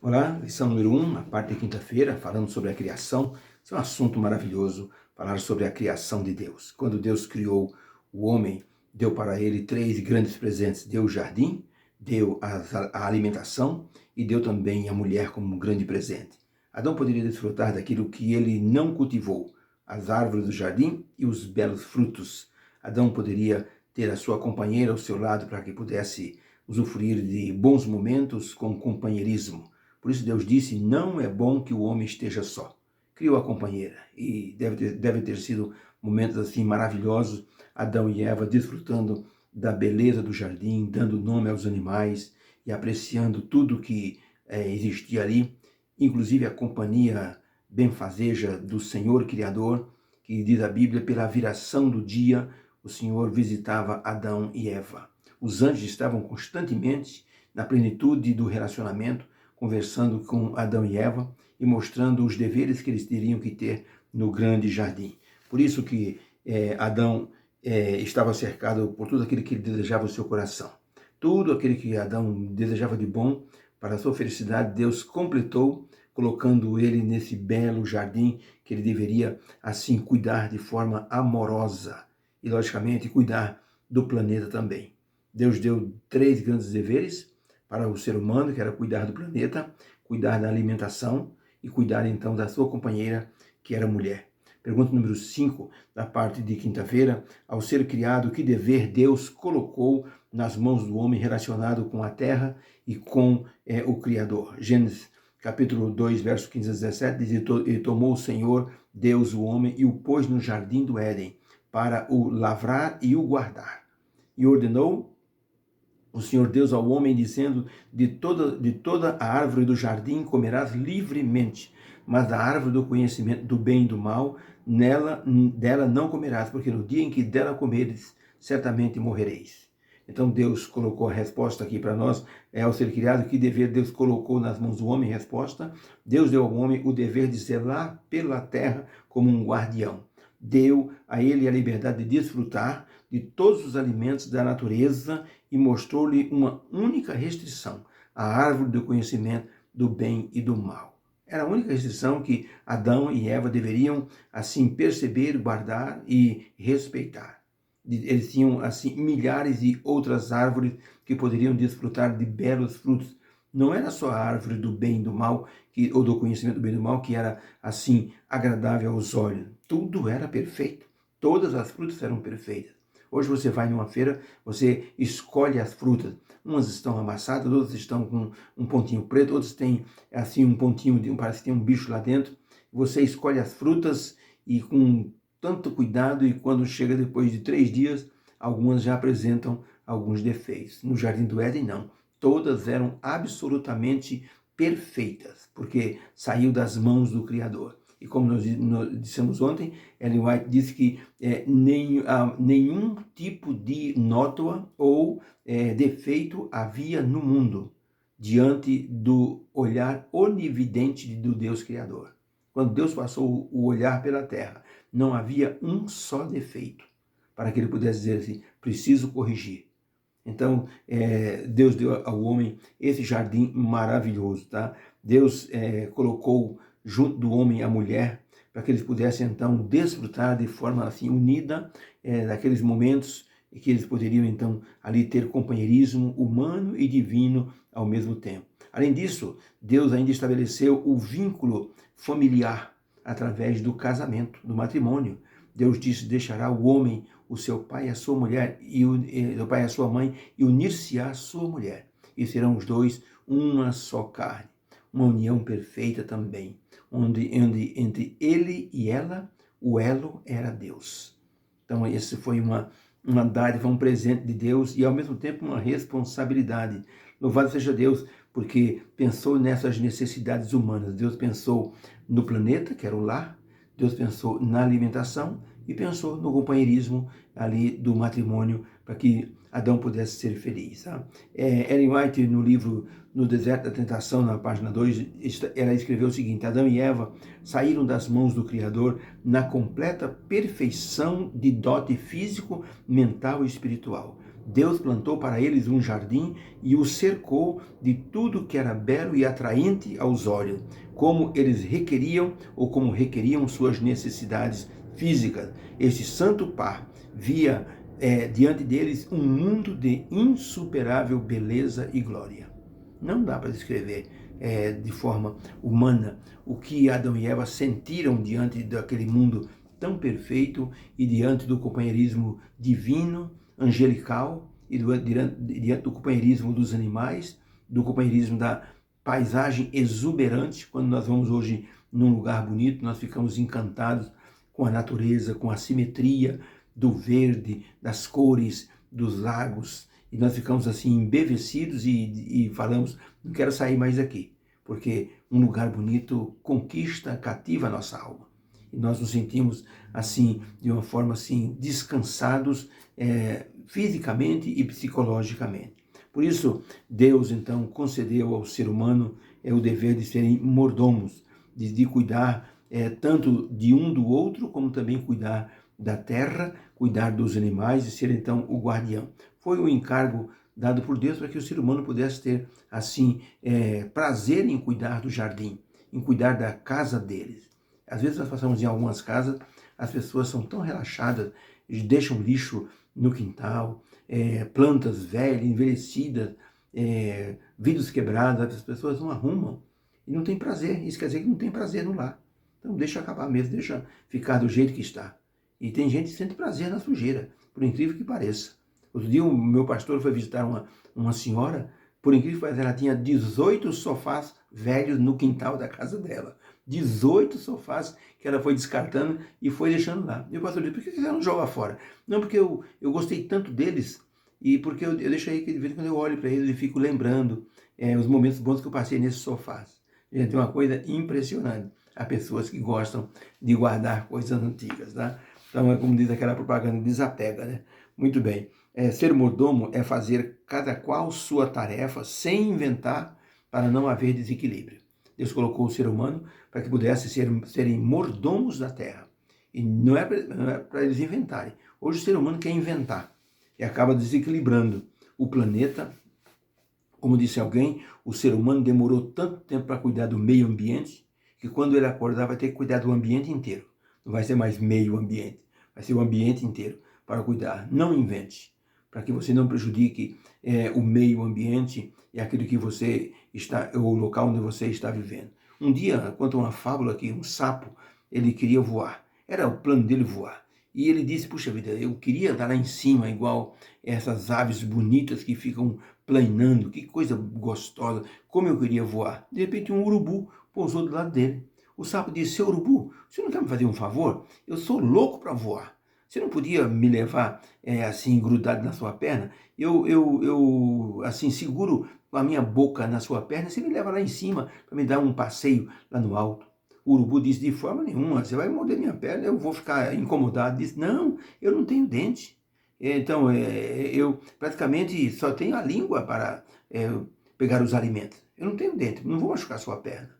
Olá, lição número 1, a parte de quinta-feira, falando sobre a criação. Isso é um assunto maravilhoso, falar sobre a criação de Deus. Quando Deus criou o homem, deu para ele 3 grandes presentes. Deu o jardim, deu a alimentação e deu também a mulher como um grande presente. Adão poderia desfrutar daquilo que ele não cultivou, as árvores do jardim e os belos frutos. Adão poderia ter a sua companheira ao seu lado para que pudesse usufruir de bons momentos com companheirismo. Por isso Deus disse, não é bom que o homem esteja só. Criou a companheira e deve ter sido momentos assim maravilhosos, Adão e Eva desfrutando da beleza do jardim, dando nome aos animais e apreciando tudo que existia ali, inclusive a companhia benfazeja do Senhor Criador, que diz a Bíblia, pela viração do dia, o Senhor visitava Adão e Eva. Os anjos estavam constantemente na plenitude do relacionamento, conversando com Adão e Eva e mostrando os deveres que eles teriam que ter no grande jardim. Por isso que Adão estava cercado por tudo aquilo que ele desejava no seu coração. Tudo aquilo que Adão desejava de bom para a sua felicidade, Deus completou, colocando ele nesse belo jardim que ele deveria, assim, cuidar de forma amorosa e, logicamente, cuidar do planeta também. Deus deu 3 grandes deveres para o ser humano, que era cuidar do planeta, cuidar da alimentação e cuidar então da sua companheira, que era mulher. Pergunta número 5, da parte de quinta-feira. Ao ser criado, que dever Deus colocou nas mãos do homem relacionado com a terra e com o Criador? Gênesis capítulo 2, verso 15 a 17, diz, e tomou o Senhor Deus o homem e o pôs no jardim do Éden, para o lavrar e o guardar. E ordenou o Senhor Deus ao homem, dizendo, de toda a árvore do jardim comerás livremente, mas da árvore do conhecimento do bem e do mal, dela não comerás, porque no dia em que dela comeres, certamente morrereis. Então Deus colocou a resposta aqui para nós, ao ser criado, que dever Deus colocou nas mãos do homem? Resposta, Deus deu ao homem o dever de zelar pela terra como um guardião. Deu a ele a liberdade de desfrutar de todos os alimentos da natureza e mostrou-lhe uma única restrição, a árvore do conhecimento do bem e do mal. Era a única restrição que Adão e Eva deveriam, assim, perceber, guardar e respeitar. Eles tinham, assim, milhares de outras árvores que poderiam desfrutar de belos frutos. Não era só a árvore do bem e do mal, ou do conhecimento do bem e do mal, que era, assim, agradável aos olhos. Tudo era perfeito. Todas as frutas eram perfeitas. Hoje você vai numa feira, você escolhe as frutas. Umas estão amassadas, outras estão com um pontinho preto, outras têm assim um pontinho, parece que tem um bicho lá dentro. Você escolhe as frutas e com tanto cuidado, e quando chega depois de 3 dias, algumas já apresentam alguns defeitos. No Jardim do Éden, não. Todas eram absolutamente perfeitas, porque saiu das mãos do Criador. E como nós dissemos ontem, Ellen White disse que nenhum tipo de nódoa ou defeito havia no mundo diante do olhar onividente do Deus Criador. Quando Deus passou o olhar pela terra, não havia um só defeito para que ele pudesse dizer assim, preciso corrigir. Então, Deus deu ao homem esse jardim maravilhoso, tá? Deus colocou junto do homem a mulher, para que eles pudessem então desfrutar de forma assim unida daqueles momentos e que eles poderiam então ali ter companheirismo humano e divino ao mesmo tempo. Além disso, Deus ainda estabeleceu o vínculo familiar através do casamento, do matrimônio. Deus disse, deixará o homem o seu pai e a sua mulher, o pai e a sua mãe, e unir-se-á a sua mulher. E serão os dois uma só carne. Uma união perfeita também, onde entre ele e ela, o elo era Deus. Então, esse foi uma dádiva, um presente de Deus e, ao mesmo tempo, uma responsabilidade. Louvado seja Deus, porque pensou nessas necessidades humanas. Deus pensou no planeta, que era o lar, Deus pensou na alimentação e pensou no companheirismo ali do matrimônio para que Adão pudesse ser feliz. Tá? Ellen White, no livro No Deserto da Tentação, na página 2, ela escreveu o seguinte, Adão e Eva saíram das mãos do Criador na completa perfeição de dote físico, mental e espiritual. Deus plantou para eles um jardim e o cercou de tudo que era belo e atraente aos olhos, como eles requeriam ou como requeriam suas necessidades físicas. Este santo par via diante deles um mundo de insuperável beleza e glória. Não dá para descrever de forma humana o que Adão e Eva sentiram diante daquele mundo tão perfeito e diante do companheirismo divino, angelical, e diante do companheirismo dos animais, do companheirismo da paisagem exuberante. Quando nós vamos hoje num lugar bonito, nós ficamos encantados com a natureza, com a simetria do verde, das cores, dos lagos, e nós ficamos assim embevecidos e falamos, não quero sair mais daqui, porque um lugar bonito conquista, cativa a nossa alma. E nós nos sentimos assim, de uma forma assim, descansados fisicamente e psicologicamente. Por isso, Deus então concedeu ao ser humano o dever de serem mordomos, de cuidar tanto de um do outro, como também cuidar da terra, cuidar dos animais e ser então o guardião. Foi um encargo dado por Deus para que o ser humano pudesse ter assim prazer em cuidar do jardim, em cuidar da casa deles. Às vezes nós passamos em algumas casas, as pessoas são tão relaxadas, deixam lixo no quintal, plantas velhas, envelhecidas, vidros quebrados, as pessoas não arrumam e não tem prazer. Isso quer dizer que não tem prazer no lar. Então deixa acabar mesmo, deixa ficar do jeito que está. E tem gente que sente prazer na sujeira, por incrível que pareça. Outro dia o meu pastor foi visitar uma senhora, por incrível que pareça, ela tinha 18 sofás velhos no quintal da casa dela. 18 sofás que ela foi descartando e foi deixando lá. E o pastor disse, por que você não joga fora? Não, porque eu gostei tanto deles e porque eu deixo aí que de vez em quando eu olho para eles e fico lembrando os momentos bons que eu passei nesses sofás. Gente, é uma coisa impressionante. Há pessoas que gostam de guardar coisas antigas, tá? Então é como diz aquela propaganda, desapega, né? Muito bem. Ser mordomo é fazer cada qual sua tarefa sem inventar para não haver desequilíbrio. Deus colocou o ser humano para que pudesse serem mordomos da terra. E não é para eles inventarem. Hoje o ser humano quer inventar e acaba desequilibrando o planeta. Como disse alguém, o ser humano demorou tanto tempo para cuidar do meio ambiente que quando ele acordar vai ter que cuidar do ambiente inteiro. Não vai ser mais meio ambiente, vai ser o ambiente inteiro para cuidar. Não invente, para que você não prejudique o meio ambiente e aquilo que você está, o local onde você está vivendo. Um dia, conta uma fábula que um sapo, ele queria voar. Era o plano dele voar. E ele disse, puxa vida, eu queria estar lá em cima, igual essas aves bonitas que ficam planando, que coisa gostosa, como eu queria voar. De repente um urubu pousou do lado dele. O sapo disse, seu urubu, você não quer me fazer um favor? Eu sou louco para voar. Você não podia me levar assim, grudado na sua perna? Eu assim, seguro com a minha boca na sua perna, você me leva lá em cima para me dar um passeio lá no alto. O urubu disse, de forma nenhuma, você vai morder minha perna, eu vou ficar incomodado. Disse, não, eu não tenho dente. Então, eu praticamente só tenho a língua para pegar os alimentos. Eu não tenho dente, não vou machucar sua perna.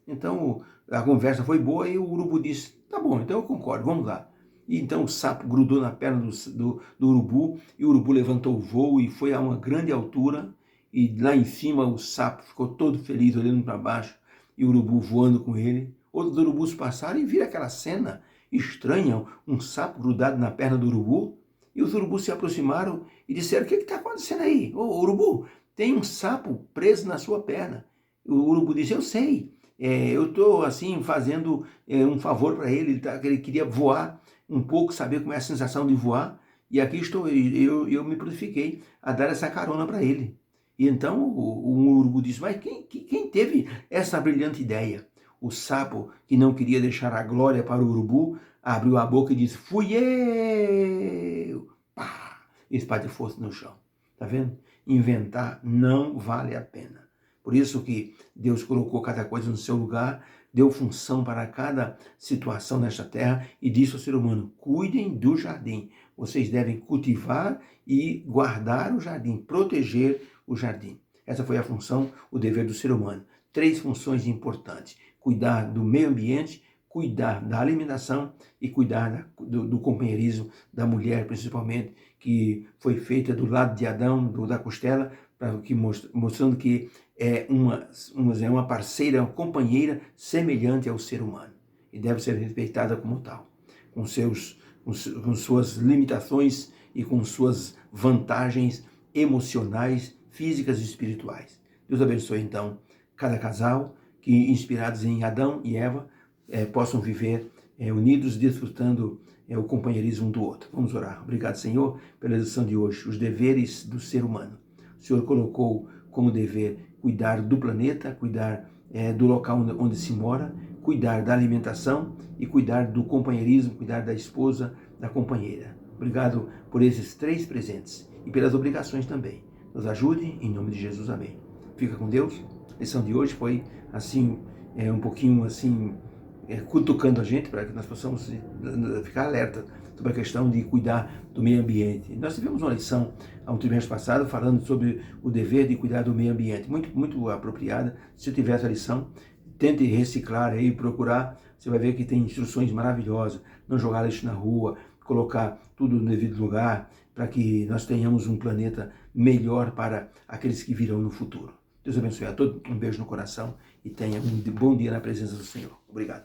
Então, a conversa foi boa e o urubu disse, tá bom, então eu concordo, vamos lá. E então o sapo grudou na perna do urubu e o urubu levantou o voo e foi a uma grande altura. E lá em cima o sapo ficou todo feliz olhando para baixo e o urubu voando com ele. Outros urubus passaram e viram aquela cena estranha, um sapo grudado na perna do urubu. E os urubus se aproximaram e disseram, o que está acontecendo aí? Ô urubu, tem um sapo preso na sua perna. O urubu disse, eu sei, eu estou assim fazendo um favor para ele, ele queria voar um pouco, saber como é a sensação de voar. E aqui estou, eu me purifiquei a dar essa carona para ele. E então o urubu disse, mas quem teve essa brilhante ideia? O sapo, que não queria deixar a glória para o urubu, abriu a boca e disse, fui eu! Pá! Espatifou-se no chão. Tá vendo? Inventar não vale a pena. Por isso que Deus colocou cada coisa no seu lugar, deu função para cada situação nesta terra e disse ao ser humano, cuidem do jardim. Vocês devem cultivar e guardar o jardim, proteger o jardim. Essa foi a função, o dever do ser humano. 3 funções importantes. Cuidar do meio ambiente, cuidar da alimentação e cuidar do companheirismo da mulher, principalmente, que foi feita do lado de Adão, da costela, mostrando que é uma parceira, uma companheira semelhante ao ser humano e deve ser respeitada como tal, com suas limitações e com suas vantagens emocionais, físicas e espirituais. Deus abençoe então cada casal que, inspirados em Adão e Eva, possam viver unidos, desfrutando o companheirismo um do outro. Vamos orar. Obrigado, Senhor, pela lição de hoje, os deveres do ser humano. O Senhor colocou como dever cuidar do planeta, cuidar do local onde se mora, cuidar da alimentação e cuidar do companheirismo, cuidar da esposa, da companheira. Obrigado por esses 3 presentes e pelas obrigações também. Nos ajude, em nome de Jesus, amém. Fica com Deus. A lição de hoje foi assim, um pouquinho assim, cutucando a gente para que nós possamos ficar alerta sobre a questão de cuidar do meio ambiente. Nós tivemos uma lição há um trimestre passado falando sobre o dever de cuidar do meio ambiente, muito apropriada. Se tiver essa lição, tente reciclar aí, procurar, você vai ver que tem instruções maravilhosas, não jogar lixo na rua, colocar tudo no devido lugar, para que nós tenhamos um planeta melhor para aqueles que virão no futuro. Deus abençoe a todos, um beijo no coração e tenha um bom dia na presença do Senhor. Obrigado.